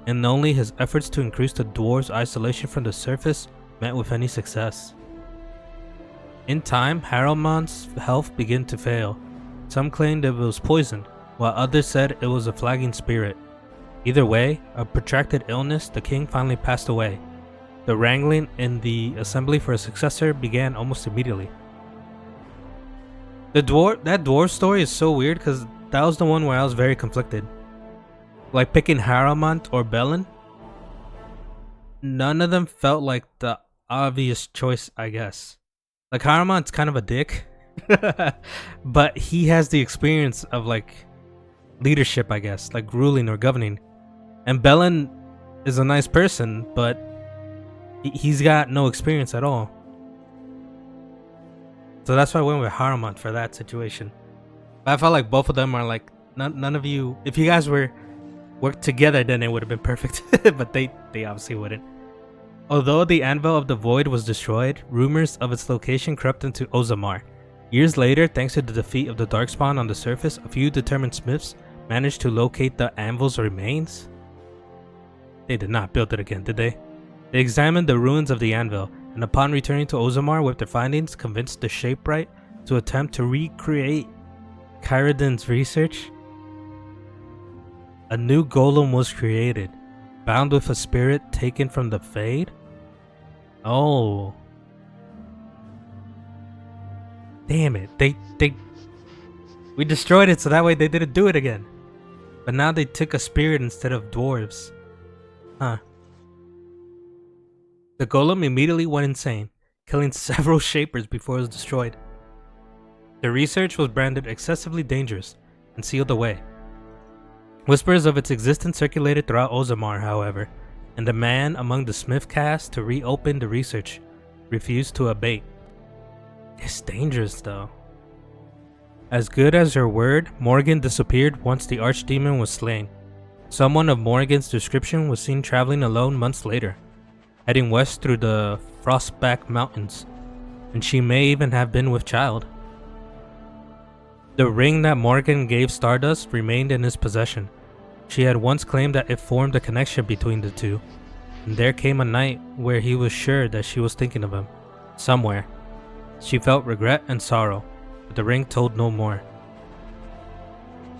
and only his efforts to increase the dwarves' isolation from the surface met with any success. In time, Harrowmont's health began to fail. Some claimed it was poison, while others said it was a flagging spirit. Either way, a protracted illness, the king finally passed away. The wrangling in the assembly for a successor began almost immediately. That dwarf story is so weird because that was the one where I was very conflicted. Like picking Harrowmont or Belen. None of them felt like the obvious choice, I guess. Like Harrowmont's kind of a dick. But he has the experience of like leadership, I guess, like ruling or governing. And Belen is a nice person, but he's got no experience at all. So that's why I went with Harrowmont for that situation. But I felt like both of them are like, none of you, if you guys worked together, then it would have been perfect. But they obviously wouldn't. Although the Anvil of the Void was destroyed, rumors of its location crept into Ozamar. Years later, thanks to the defeat of the Darkspawn on the surface, a few determined smiths managed to locate the anvil's remains. They did not build it again, did they? They examined the ruins of the anvil, and upon returning to Ozamar with their findings, convinced the Shapebright to attempt to recreate Kyradian's research. A new golem was created, bound with a spirit taken from the Fade? Oh. Damn it. We destroyed it so that way they didn't do it again. But now they took a spirit instead of dwarves. Huh. The golem immediately went insane, killing several shapers before it was destroyed. The research was branded excessively dangerous and sealed away. Whispers of its existence circulated throughout Ozamar, however, and the man among the Smith caste to reopen the research refused to abate. It's dangerous though. As good as her word, Morgan disappeared once the archdemon was slain. Someone of Morgan's description was seen traveling alone months later, heading west through the Frostback Mountains, and she may even have been with child. The ring that Morgan gave Stardust remained in his possession. She had once claimed that it formed a connection between the two, and there came a night where he was sure that she was thinking of him, somewhere. She felt regret and sorrow, but the ring told no more.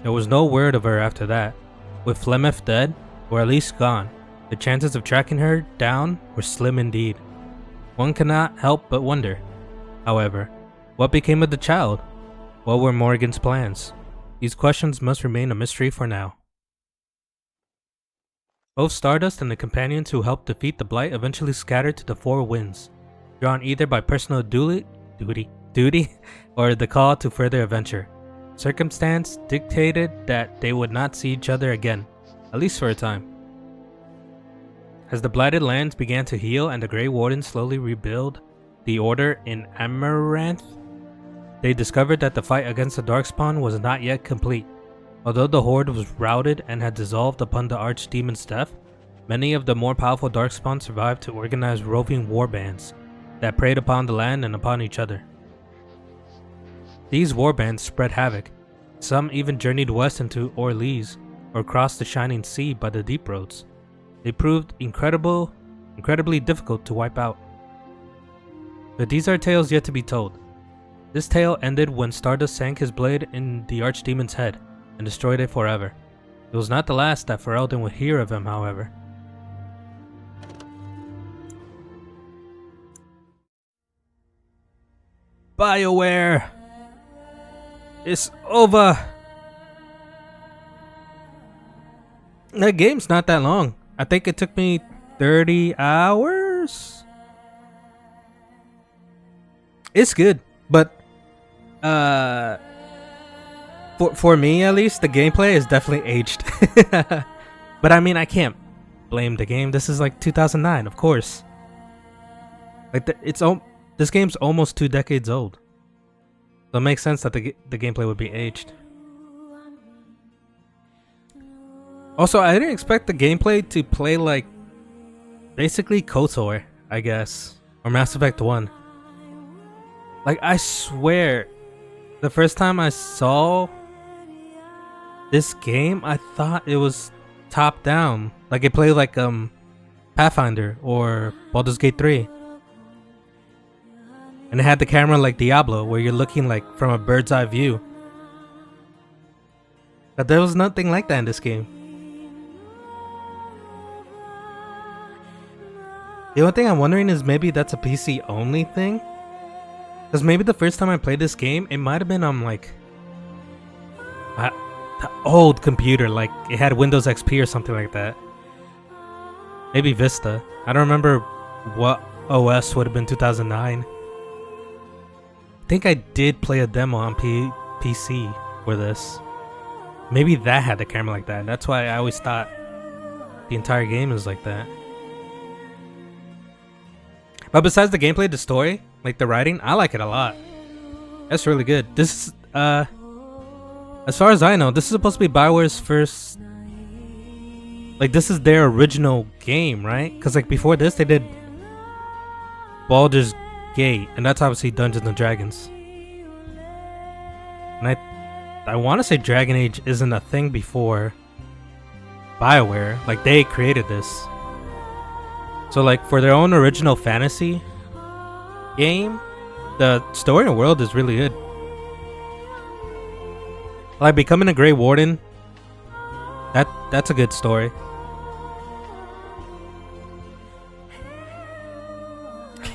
There was no word of her after that. With Flemeth dead, or at least gone, the chances of tracking her down were slim indeed. One cannot help but wonder, however, what became of the child? What were Morgan's plans? These questions must remain a mystery for now. Both Stardust and the companions who helped defeat the Blight eventually scattered to the four winds, drawn either by personal duty or the call to further adventure. Circumstance dictated that they would not see each other again, at least for a time. As the blighted lands began to heal and the Grey Warden slowly rebuild the order in Amaranth, they discovered that the fight against the Darkspawn was not yet complete. Although the Horde was routed and had dissolved upon the Archdemon's death, many of the more powerful Darkspawn survived to organize roving warbands that preyed upon the land and upon each other. These warbands spread havoc. Some even journeyed west into Orleans or crossed the Shining Sea by the deep roads. They proved incredibly difficult to wipe out. But these are tales yet to be told. This tale ended when Stardust sank his blade in the Archdemon's head and destroyed it forever. It was not the last that Ferelden would hear of him, however. Bioware! It's over! That game's not that long. I think it took me 30 hours? It's good, but for me at least, the gameplay is definitely aged. But I mean, I can't blame the game. This is like 2009, of course. Like this game's almost 2 decades old, so it makes sense that the gameplay would be aged. Also, I didn't expect the gameplay to play like basically KOTOR, I guess, or Mass Effect 1. Like, I swear, the first time I saw this game, I thought it was top down. Like, it played like Pathfinder or Baldur's Gate 3. And it had the camera like Diablo, where you're looking like from a bird's eye view. But there was nothing like that in this game. The only thing I'm wondering is maybe that's a PC only thing? Because maybe the first time I played this game, it might have been on like the old computer, like it had Windows XP or something like that. Maybe Vista. I don't remember what OS would have been 2009. I think I did play a demo on PC for this. Maybe that had the camera like that. That's why I always thought the entire game is like that. But besides the gameplay, the story, like the writing, I like it a lot. That's really good. This is, as far as I know, this is supposed to be Bioware's first, like this is their original game, right? Because like before this, they did Baldur's Gate, and that's obviously Dungeons and Dragons. And I want to say Dragon Age isn't a thing before Bioware. Like they created this. So like for their own original fantasy, game, the story and world is really good. Like becoming a Grey Warden, that's a good story.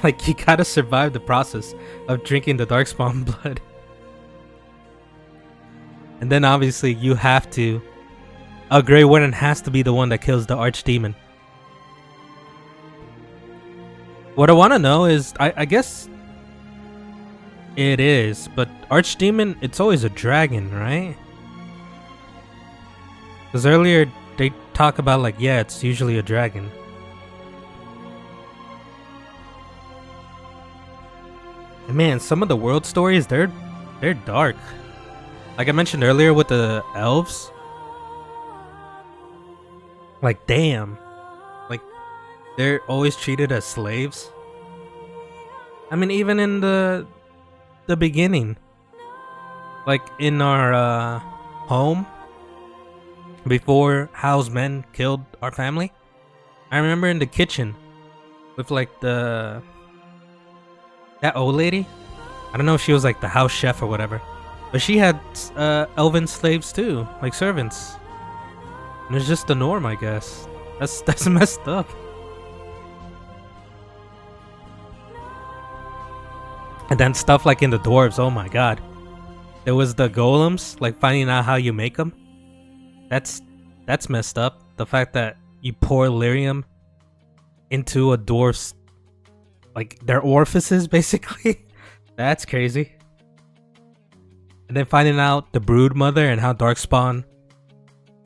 Like you gotta survive the process of drinking the Darkspawn blood. And then obviously you have to, a Grey Warden has to be the one that kills the Archdemon. What I want to know is, I guess it is, but Archdemon, it's always a dragon, right? Because earlier they talk about like, yeah, it's usually a dragon. And man, some of the world stories, they're dark. Like I mentioned earlier with the elves. Like damn. Like they're always treated as slaves. I mean even in the beginning. Like in our home before Hal's men killed our family. I remember in the kitchen with like that old lady. I don't know if she was like the house chef or whatever, but she had elven slaves too, like servants. And it's just the norm, I guess. That's messed up. And then stuff like in the dwarves, oh my god. There was the golems, like finding out how you make them. That's messed up. The fact that you pour lyrium into a dwarf's, like their orifices, basically. That's crazy. And then finding out the brood mother and how Darkspawn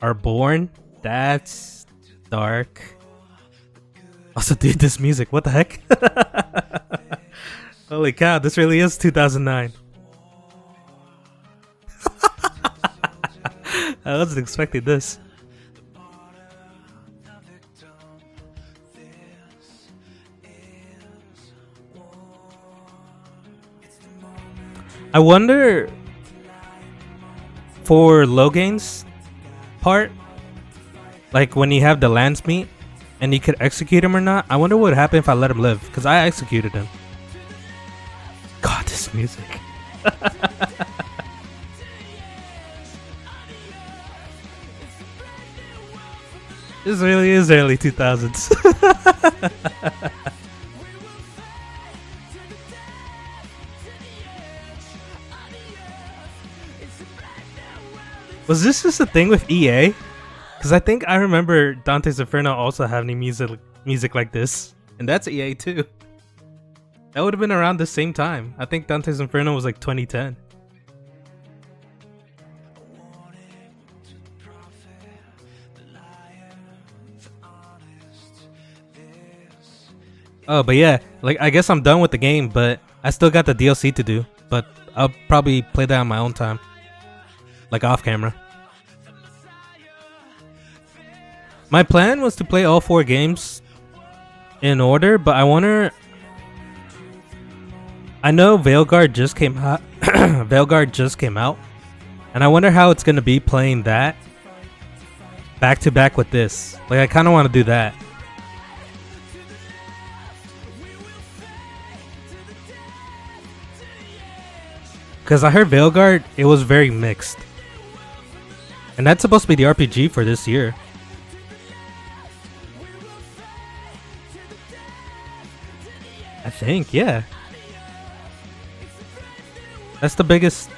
are born. That's dark. Also, dude, this music, what the heck? Holy cow, this really is 2009. I wasn't expecting this. I wonder for Logain's part, like when you have the lance meet and you could execute him or not. I wonder what would happen if I let him live, because I executed him. God, this music. This really is early 2000s. Was this just a thing with EA? Because I think I remember Dante's Inferno also having music like this. And that's EA too. That would have been around the same time. I think Dante's Inferno was like 2010. Oh, but yeah, like I guess I'm done with the game, but I still got the DLC to do. But I'll probably play that on my own time. Like off camera. My plan was to play all 4 games in order, but I wonder... I know Veilguard just came out. Veilguard just came out. And I wonder how it's going to be playing that back to back with this. Like I kind of want to do that. Because I heard Veilguard, it was very mixed. And that's supposed to be the RPG for this year. I think, yeah. That's the biggest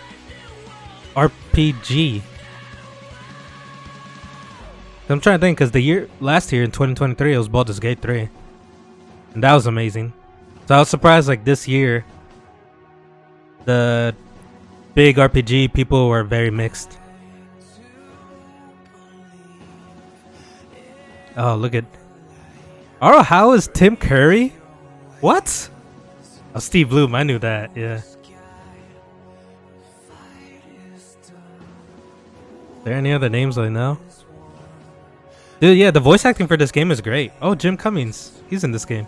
RPG. I'm trying to think, because last year in 2023, it was Baldur's Gate 3. And that was amazing. So I was surprised, like this year, the big RPG people were very mixed. Oh, look at... Oh, how is Tim Curry? What? Oh, Steve Bloom, I knew that, yeah. Are there any other names I know? Dude, yeah, the voice acting for this game is great. Oh, Jim Cummings. He's in this game.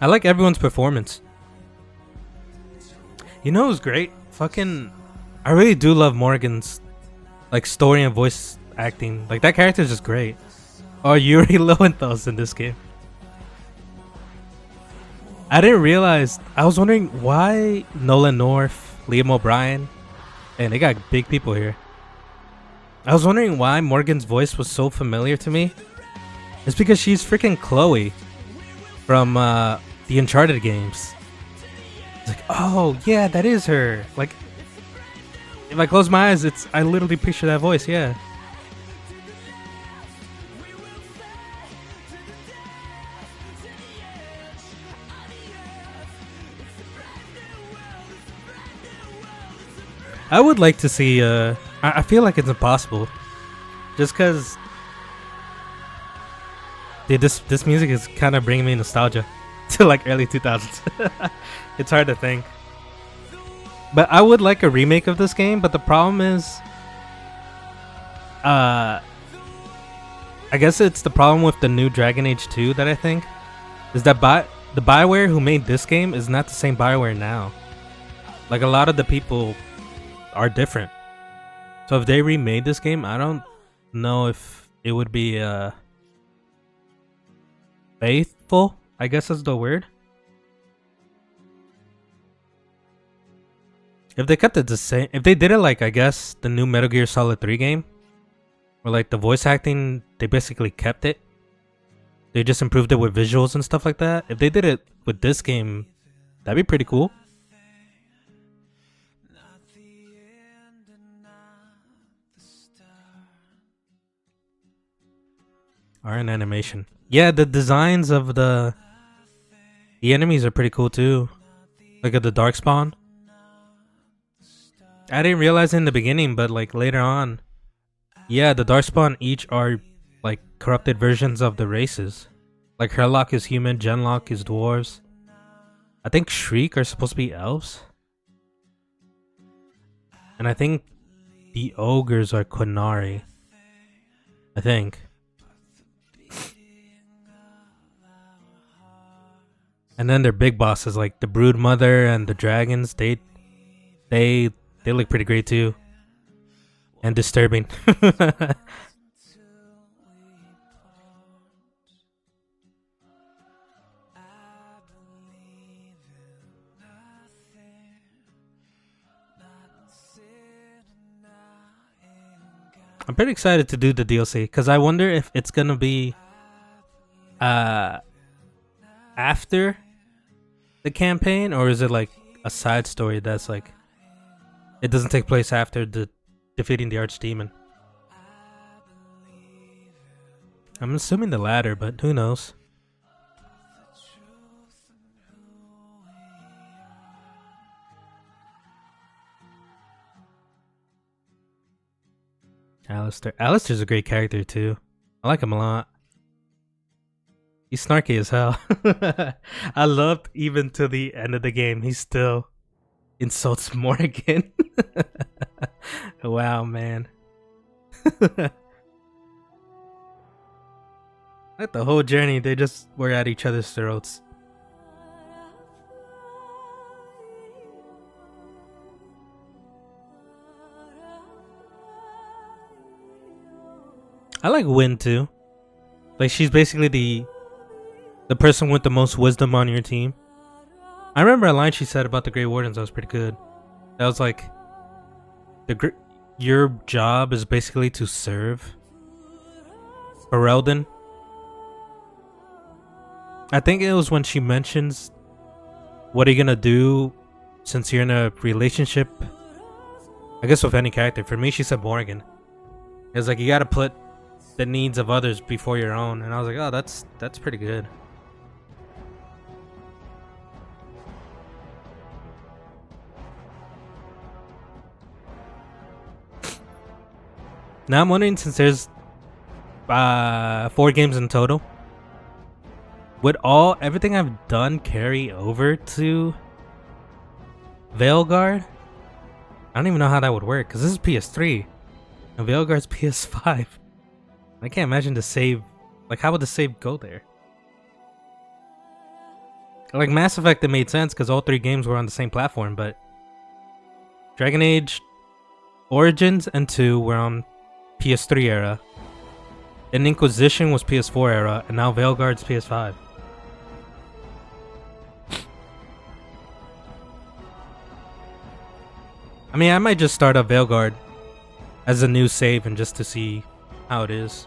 I like everyone's performance. You know who's great? Fucking... I really do love Morgan's like story and voice acting. Like, that character is just great. Oh, Yuri Lowenthal's in this game. I didn't realize. I was wondering why Nolan North, Liam O'Brien, and they got big people here. I was wondering why Morgan's voice was so familiar to me. It's because she's freaking Chloe from the Uncharted games. It's like, oh yeah, that is her. Like, if I close my eyes, I literally picture that voice. Yeah. I would like to see. I feel like it's impossible, just because. Dude, this music is kind of bringing me nostalgia to like early 2000s. It's hard to think. But I would like a remake of this game, but the problem is I guess it's the problem with the new Dragon Age 2 that I think is that the Bioware who made this game is not the same Bioware now. Like, a lot of the people are different. So if they remade this game, I don't know if it would be faithful, I guess is the word. If they kept it the same, if they did it like, I guess, the new Metal Gear Solid 3 game, where like the voice acting, they basically kept it. They just improved it with visuals and stuff like that. If they did it with this game, that'd be pretty cool. Art and animation. Yeah, the designs of the enemies are pretty cool too. Look at the Darkspawn. I didn't realize it in the beginning, but like later on, yeah, the Darkspawn each are like corrupted versions of the races. Like Herlock is human, Genlock is dwarves. I think Shriek are supposed to be elves. And I think the ogres are Quinari. I think. And then their big bosses like the Brood Mother and the dragons, they look pretty great too. And disturbing. I'm pretty excited to do the DLC because I wonder if it's gonna be after the campaign, or is it like a side story that's like it doesn't take place after the defeating the Archdemon. I'm assuming the latter, but who knows. Alistair's a great character too. I like him a lot. He's snarky as hell. I loved even to the end of the game, he still insults Morgan. Wow, man. Like the whole journey, they just were at each other's throats. I like Wynn too. Like, she's basically the person with the most wisdom on your team. I remember a line she said about the Grey Wardens that was pretty good. That was like, your job is basically to serve Ferelden. I think it was when she mentions, what are you gonna do since you're in a relationship? I guess with any character. For me, she said Morgan. It was like, you gotta put the needs of others before your own. And I was like, oh, that's pretty good. Now I'm wondering, since there's 4 games in total, would everything I've done carry over to Veilguard? I don't even know how that would work, because this is PS3 and Veilguard's PS5. I can't imagine the save. Like, how would the save go there? Like Mass Effect, it made sense because all 3 games were on the same platform, but Dragon Age Origins and 2 were on PS3 era. And Inquisition was PS4 era, and now Veilguard's PS5. I mean, I might just start up Veilguard as a new save and just to see how it is.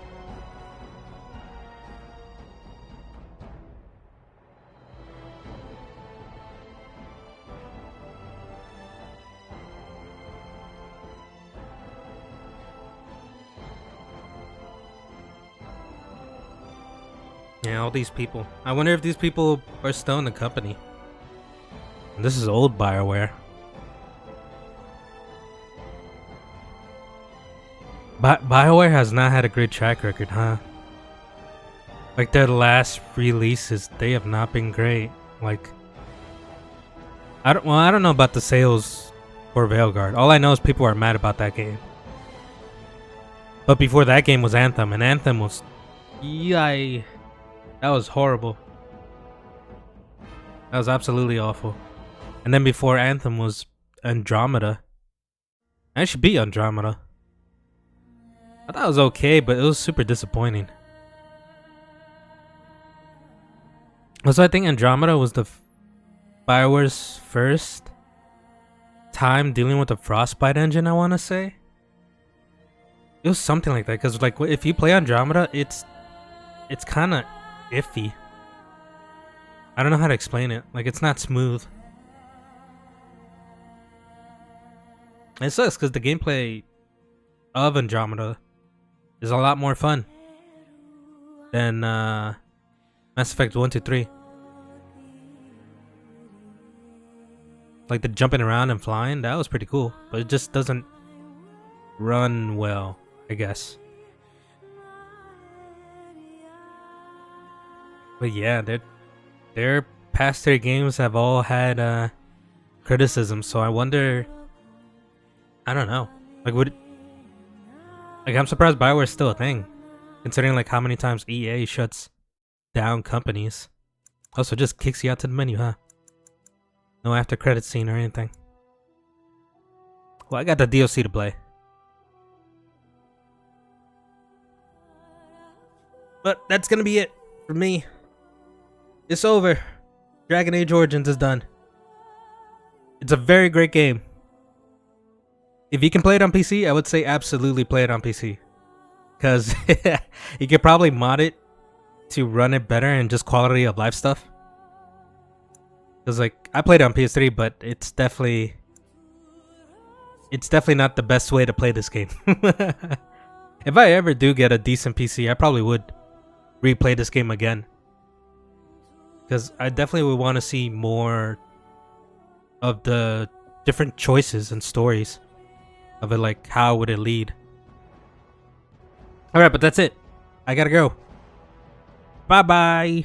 Yeah, all these people. I wonder if these people are still in the company. And this is old Bioware. Bioware has not had a great track record, huh? Like their last releases, they have not been great. Like, I don't know about the sales for Veilguard. All I know is people are mad about that game. But before that game was Anthem, and Anthem was, that was horrible. That was absolutely awful. And then before Anthem was Andromeda. It should be Andromeda. I thought it was okay, but it was super disappointing. Also, I think Andromeda was the Bioware's first time dealing with the Frostbite engine, I want to say. It was something like that, because like if you play Andromeda, it's kind of iffy. I don't know how to explain it. Like, it's not smooth. It sucks because the gameplay of Andromeda is a lot more fun than Mass Effect 1, 2, 3. Like the jumping around and flying, that was pretty cool. But it just doesn't run well, I guess. But yeah, their past 3 games have all had criticism, so I wonder, I don't know. Like, I'm surprised Bioware is still a thing, considering like how many times EA shuts down companies. Also, just kicks you out to the menu, huh? No after credit scene or anything. Well, I got the DLC to play. But that's gonna be it for me. It's over. Dragon Age Origins is done. It's a very great game. If you can play it on PC, I would say absolutely play it on PC. Because you could probably mod it to run it better and just quality of life stuff. Because like, I played it on PS3, but it's definitely not the best way to play this game. If I ever do get a decent PC, I probably would replay this game again. Because I definitely would want to see more of the different choices and stories of it, like how would it lead. Alright, but that's it. I gotta go. Bye bye.